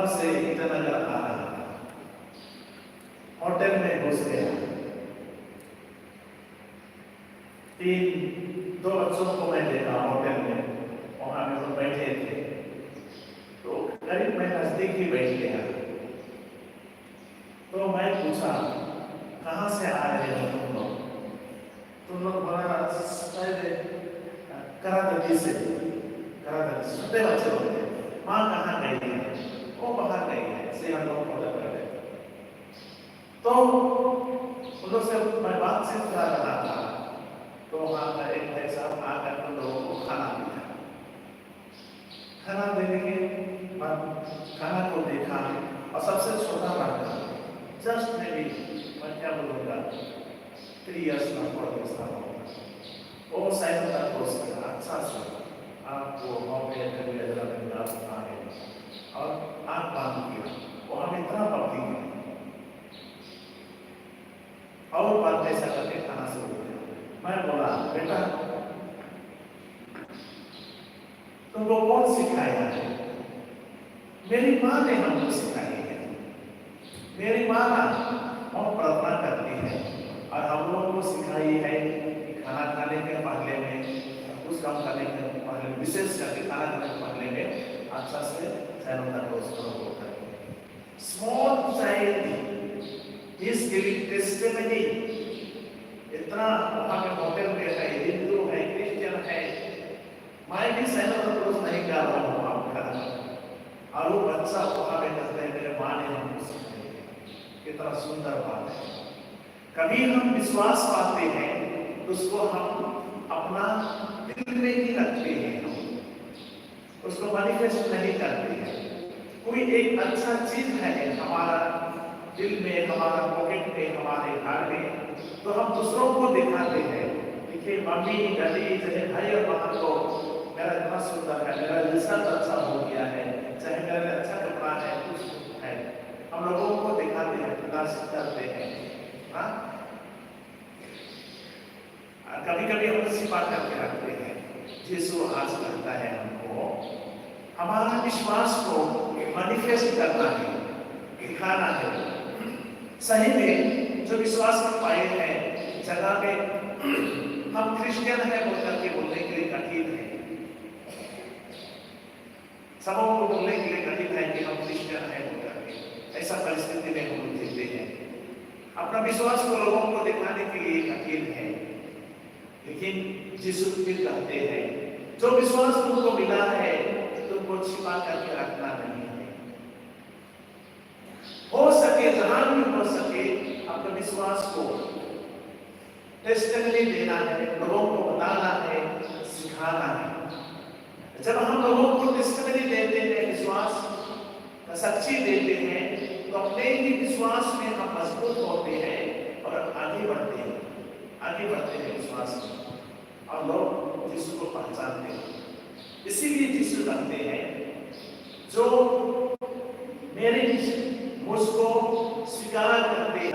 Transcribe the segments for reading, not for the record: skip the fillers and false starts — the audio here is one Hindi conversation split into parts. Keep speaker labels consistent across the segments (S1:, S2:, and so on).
S1: से ईटानगर आ रहा था, होटल में घुस गया। दो बच्चों को मैं देखा होटल में, वहां में लोग बैठे थे, तो करीब मैं नजदीक ही बैठ गया। तो मैं पूछा, कहाँ से आ रहे हो तुम लोग? तुम लोग बोला करादगी से। करादगी छोटे बच्चे होते, माँ कहाँ गई है? वो बाहर गई है, ऐसे हम लोग बोला कर रहे। तो उन लोग से मैं बातचीत कर रहा था, तो वहाँ का एक भाई साहब आकर उन लोगों को खाना दिया। खाना देने के बाद खाना को देखा, और सबसे छोटा लड़का जस्ट में भी मैं क्या बोलूँगा 3 years का 4 years का होगा, वो शायद का कोर्स का अच्छा सा आपको मौके कभी अदर आ गए और आँख बांध किया, वो हमें इतना पकड़ी गई और बात ऐसा करके खाना शुरू किया। मैं बोला, बेटा तुमको कौन सिखाया है? मेरी माँ ने हमको सिखाई है। मेरी माँ बहुत प्रार्थना करती है और हम लोगों को सिखाई है कि खाना खाने के पहले में, कुछ काम करने के पहले, विशेष करके खाना खाने के पहले में अच्छा से सैनिटाइजर का उपयोग करें। Small child is giving testimony. इतना वहाँ के होटल में है, हिंदू है, क्रिश्चियन है, मैं भी सैनिटाइजर नहीं कर रहा हूँ आपका, और वो बच्चा वहाँ में कहते हैं मेरे माँ ने हमको सिखाई। कितना सुंदर बात है। कभी हम विश्वास पाते हैं तो उसको हम अपना दिल में ही रखते हैं, उसको मैनिफेस्ट नहीं करते हैं। कोई एक अच्छा चीज है हमारा दिल में, हमारा पॉकेट में, हमारे घर में, तो हम दूसरों को दिखाते हैं। देखिए मम्मी डैडी चाहे भाई और बहन को, मेरा इतना सुंदर है, मेरा रिजल्ट अच्छा हो गया है, चाहे मेरा अच्छा कपड़ा है, कुछ है, हम लोगों को दिखाते हैं, प्रदर्शित करते हैं। हाँ, कभी कभी हम छिपा करके रखते हैं। यीशु आज कहता है हमको हमारा विश्वास को मैनिफेस्ट करना है, दिखाना है। सही में जो विश्वास कर पाए हैं जगह में हम क्रिश्चियन है बोल करके बोलने के लिए कठिन है, सबों को बोलने के लिए कठिन है कि हम क्रिश्चियन है बोल करके। ऐसा परिस्थिति में हम जीते हैं, अपना विश्वास को लोगों को दिखाने के लिए कठिन है। लेकिन यीशु फिर कहते हैं जो विश्वास तुमको मिला है तुमको छिपा करके रखना नहीं है। हो सके जहां भी हो सके अपने विश्वास को टेस्टिमनी देना है, लोगों को बताना है, सिखाना है। जब हम लोगों को टेस्टिमनी देते हैं, विश्वास का साक्षी देते हैं, तो अपने ही विश्वास में हम मजबूत होते हैं और आगे बढ़ते हैं, आगे बढ़ते हैं विश्वास में, और लोग यीशु को पहचानते हैं। इसीलिए यीशु कहते हैं जो मेरे मुझको स्वीकार करते हैं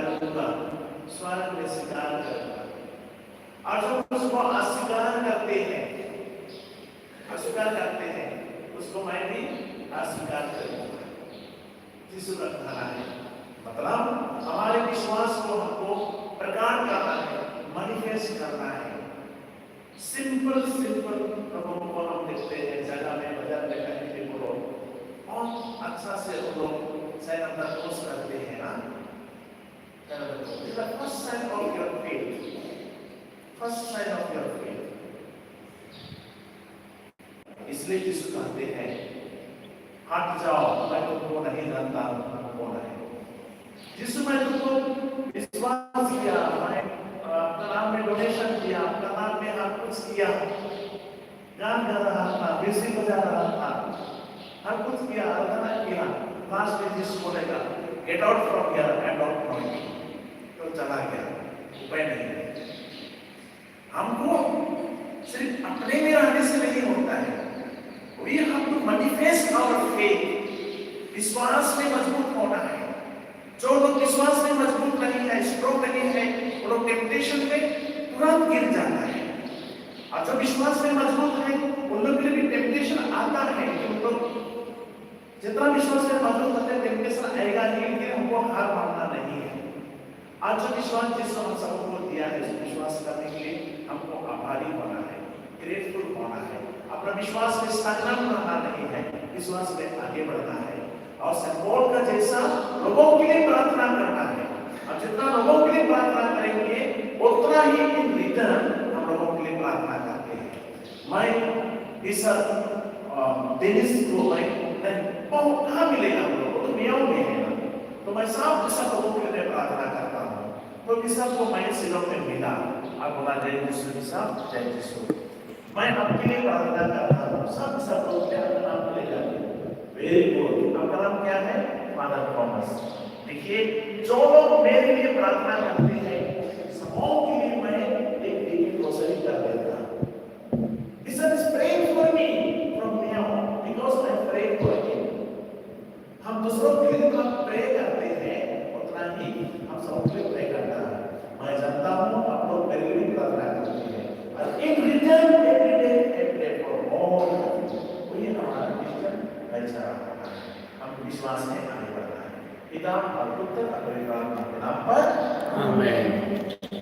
S1: स्वर्ग में स्वीकार करेगा, और जो मुझको अस्वीकार करते हैं, अस्वीकार करते हैं, उसको मैं भी अस्वीकार करूंगा। यीशु का कहना है, मतलब हमारे विश्वास को हमको प्रकट करना है, मैनिफेस्ट करना है। सिंपल लोगों को हम देखते हैं जगह में, बाजार में, कहीं भी बोलो बहुत अच्छा से वो लोग सैनिटाइज करते हैं ना। First sign of your faith, first sign of your faith. इसलिए यीशु कहते हैं हट जाओ, मैं तुमको नहीं जानता कौन है। यीशु मैं तुमको विश्वास किया, मैं आपका नाम में डोनेशन किया, आपका नाम में हर कुछ किया, गान गा रहा था, म्यूजिक बजा रहा था, हर कुछ किया, आराधना किया। लास्ट में यीशु बोलेगा get out from here and don't know me, तो चला गया, उपाय नहीं। हमको सिर्फ अपने में रहने से नहीं होता है, we have to manifest our faith. विश्वास में मजबूत होना है। जो लोग विश्वास में मजबूत नहीं है, स्ट्रॉन्ग नहीं है, वो लोग टेम्पटेशन में तुरंत गिर जाता है। और जो विश्वास में मजबूत है उन लोग के लिए भी टेम्पटेशन आता है, उन लोग जितना विश्वास में मजबूत होते हार मानना नहीं है। आज जो विश्वास जिसको हम सबको दिया है, उस विश्वास करने के लिए हमको आभारी होना है, ग्रेटफुल होना है। अपना विश्वास में स्टैग्नेंट रहना नहीं है, विश्वास में आगे बढ़ना है। और सेंट पॉल का जैसा लोगों के लिए प्रार्थना करना है। अब जितना लोगों के लिए प्रार्थना करेंगे उतना ही इन रिटर्न हम लोगों के लिए प्रार्थना करते हैं। मैं इस डेनिस को मैं बहुत कहाँ मिलेगा हम लोगों को, तो मियाँ में है ना, तो मैं सब लोगों के लिए प्रार्थना करता हूँ। तो सब को मैं सिलों में मिला, अब बोला जय यीशु सब जय यीशु। मैं आपके लिए प्रार्थना करता हूँ, सब लोग क्या नाम ले जाते हैं। Very good. आपका नाम क्या है? Father Thomas. देखिए जो लोग मेरे लिए प्रार्थना करते हैं सबों के लिए मैं एक ग्रोसरी कर देता हूँ। This is praying for me from now because I pray for him. हम दूसरों के लिए हम प्रे करते हैं उतना ही हम सबके लिए प्रे करता है। मैं जानता हूँ आप लोग मेरे लिए प्रार्थना करते हैं और in return every day I pray for all of you. ये हमारा क्रिश्चियन भाईचारा होना है, हम विश्वास में आगे बढ़ना है। पिता और पुत्र और पवित्र आत्मा के नाम पर आमीन।